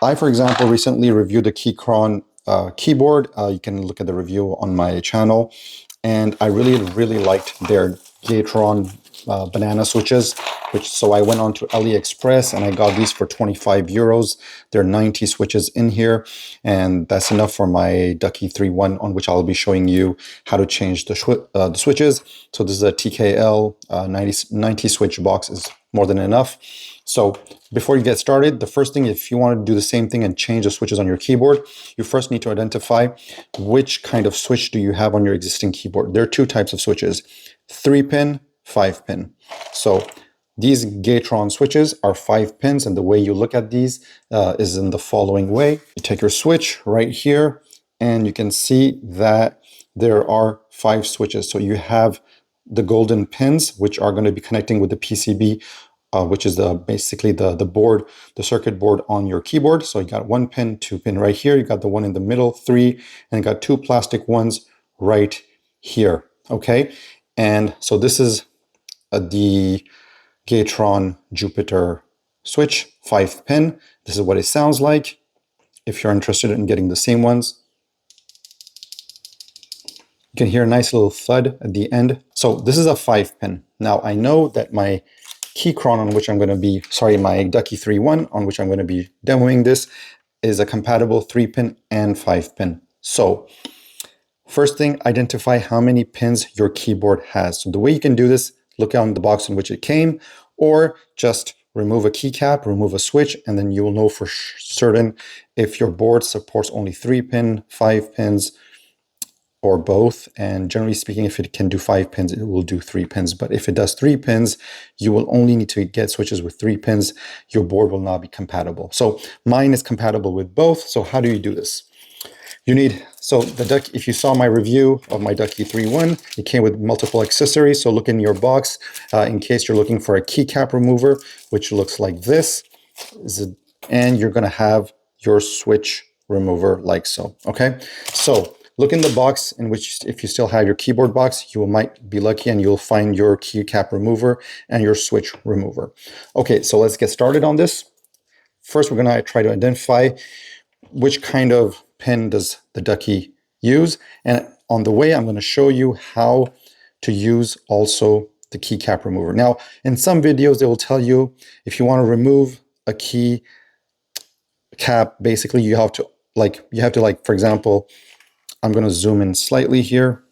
I, for example, recently reviewed the keychron keyboard. You can look at the review on my channel. And I really liked their Gateron banana switches, so I went on to AliExpress and I got these for 25 euros. There are 90 switches in here, and that's enough for my Ducky One, on which I'll be showing you how to change the switches. So this is a TKL 90 switch box, is more than enough. So before you get started, the first thing, if you want to do the same thing and change the switches on your keyboard, you first need to identify which kind of switch do you have on your existing keyboard. There are two types of switches, 3-pin, 5-pin. So these Gateron switches are 5 pins, and the way you look at these is in the following way. You take your switch right here, and you can see that there are 5 switches. So you have the golden pins, which are going to be connecting with the PCB, which is basically the board, the circuit board on your keyboard. So you got 1 pin, 2 pin right here. You got the one in the middle, 3, and you got 2 plastic ones right here. Okay, and so this is the Gateron Jupiter switch, 5 pin. This is what it sounds like. If you're interested in getting the same ones, you can hear a nice little thud at the end. So this is a 5 pin. Now I know that my keychron on which I'm going to be, my Ducky One on which I'm going to be demoing this is a compatible 3-pin and 5-pin. So first thing, identify how many pins your keyboard has. So the way you can do this, look on the box in which it came, or just remove a keycap, remove a switch, and then you will know for certain if your board supports only 3-pin, 5 pins, or both. And generally speaking, if it can do 5 pins, it will do 3 pins. But if it does 3 pins, you will only need to get switches with 3 pins. Your board will not be compatible. So mine is compatible with both. So how do you do this? You need, if you saw my review of my Ducky One, it came with multiple accessories. So look in your box in case you're looking for a keycap remover, which looks like this. And you're going to have your switch remover like so. Okay, so look in the box in which, if you still have your keyboard box, you might be lucky and you'll find your keycap remover and your switch remover. Okay, so let's get started on this. First, we're going to try to identify which kind of pin does the Ducky use. And on the way, I'm going to show you how to use also the keycap remover. Now, in some videos, they will tell you if you want to remove a key cap, basically you have to for example, I'm going to zoom in slightly here.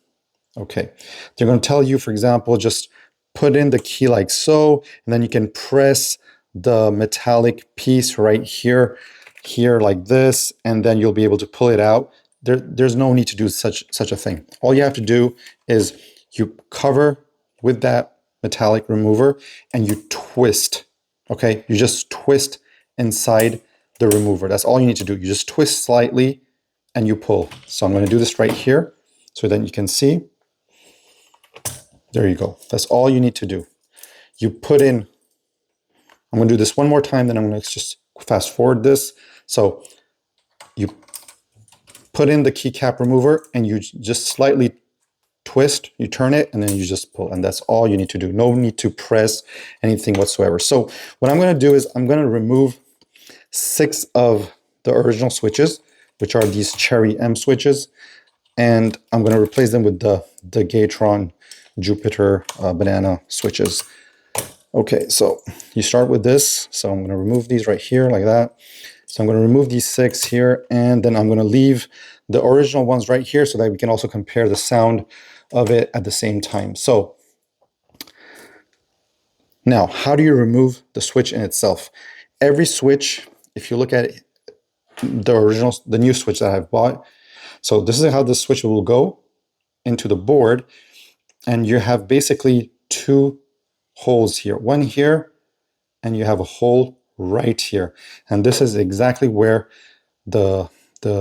Okay, they're going to tell you, for example, just put in the key like so, and then you can press the metallic piece right here like this, and then you'll be able to pull it out. There's no need to do such a thing. All you have to do is you cover with that metallic remover and you twist. Okay, you just twist inside the remover. That's all you need to do. You just twist slightly and you pull. So I'm going to do this right here so then you can see. There you go. That's all you need to do. You put in, I'm going to do this one more time, then I'm going to just fast forward this. So you put in the keycap remover and you just slightly twist, you turn it, and then you just pull. And that's all you need to do. No need to press anything whatsoever. So what I'm going to do is I'm going to remove 6 of the original switches, which are these Cherry M switches. And I'm going to replace them with the Gateron Jupiter banana switches. Okay, so you start with this. So I'm going to remove these right here like that. So I'm going to remove these 6 here, and then I'm going to leave the original ones right here so that we can also compare the sound of it at the same time. So now, how do you remove the switch in itself? Every switch, if you look at it, the new switch that I've bought, so this is how the switch will go into the board, and you have basically 2 holes here, one here, and you have a hole right here. And this is exactly where the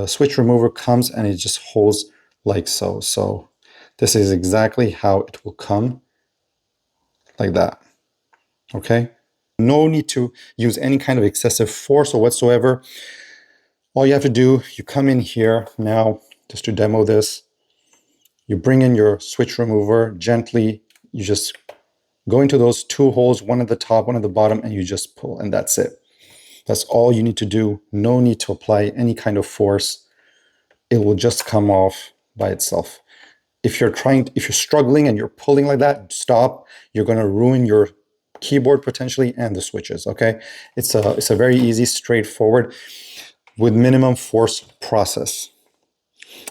switch remover comes, and it just holds like so. So this is exactly how it will come, like that. Okay, no need to use any kind of excessive force or whatsoever. All you have to do, you come in here now, just to demo this, you bring in your switch remover gently, you just go into those 2 holes, one at the top, one at the bottom, and you just pull, and that's it. That's all you need to do. No need to apply any kind of force. It will just come off by itself. If you're struggling and you're pulling like that, stop. You're going to ruin your keyboard potentially and the switches, okay? It's a very easy, straightforward, with minimum force process.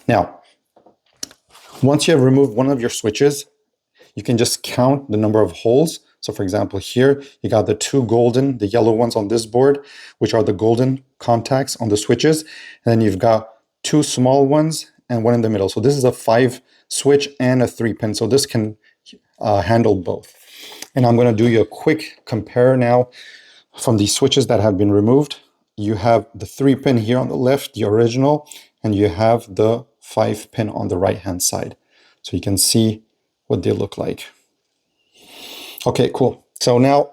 Now, once you have removed one of your switches, you can just count the number of holes. So for example, here you got the two golden, the yellow ones on this board, which are the golden contacts on the switches. And then you've got two small ones and one in the middle. So this is a 5 switch and a 3-pin. So this can handle both. And I'm going to do you a quick compare now from the switches that have been removed. You have the 3-pin here on the left, the original, and you have the 5-pin on the right-hand side. So you can see what they look like. Okay, cool. So now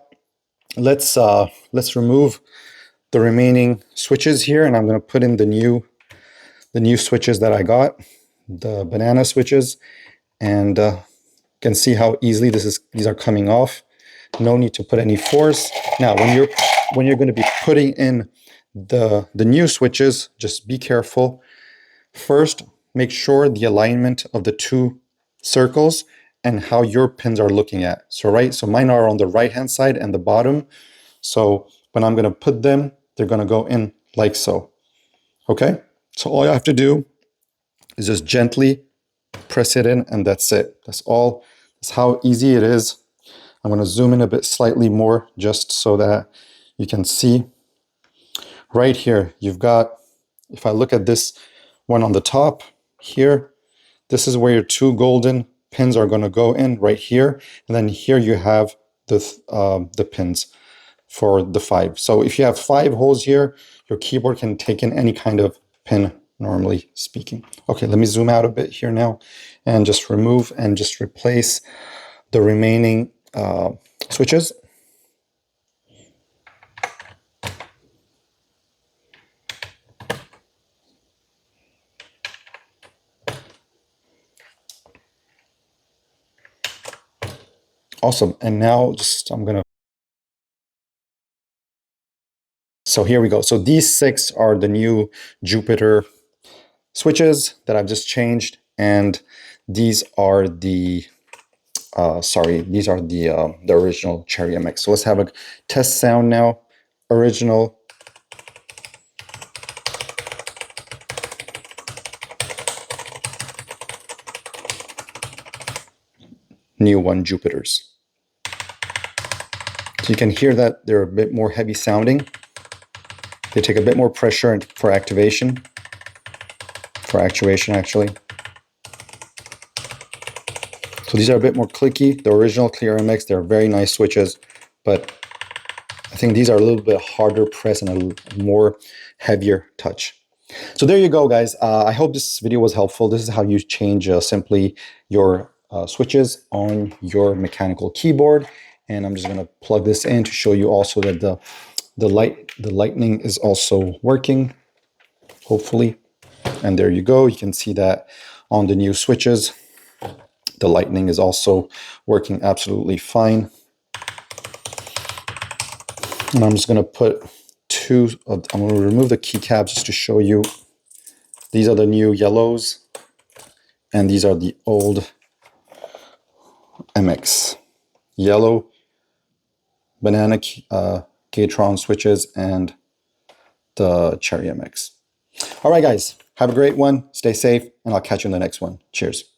let's remove the remaining switches here, and I'm going to put in the new switches that I got, the banana switches, and you can see how easily these are coming off. No need to put any force. Now, when you're going to be putting in the new switches, just be careful. First, make sure the alignment of the two circles and how your pins are looking at. So mine are on the right-hand side and the bottom. So when I'm going to put them, they're going to go in like so. Okay? So all you have to do is just gently press it in, and that's it. That's all. That's how easy it is. I'm going to zoom in a bit slightly more just so that you can see. Right here, you've got, if I look at this one on the top here, this is where your two golden pins are going to go in right here. And then here you have the pins for the 5. So if you have 5 holes here, your keyboard can take in any kind of pin, normally speaking. Okay, let me zoom out a bit here now and just remove and just replace the remaining switches. Awesome. And now so here we go. So these 6 are the new Jupiter switches that I've just changed, and these are the the original Cherry MX. So let's have a test sound now. Original. New one, Jupiters. So you can hear that they're a bit more heavy sounding. They take a bit more pressure for activation. For actuation, actually. So these are a bit more clicky. The original Clear MX, they're very nice switches, but I think these are a little bit harder press and a more heavier touch. So there you go, guys. I hope this video was helpful. This is how you change simply your switches on your mechanical keyboard. And I'm just going to plug this in to show you also that the lightning is also working, hopefully. And there you go. You can see that on the new switches, the lightning is also working absolutely fine. And I'm just going to put I'm going to remove the keycaps just to show you. These are the new yellows, and these are the old MX. Yellow banana Gateron switches and the Cherry MX. All right, guys, have a great one. Stay safe, and I'll catch you in the next one. Cheers.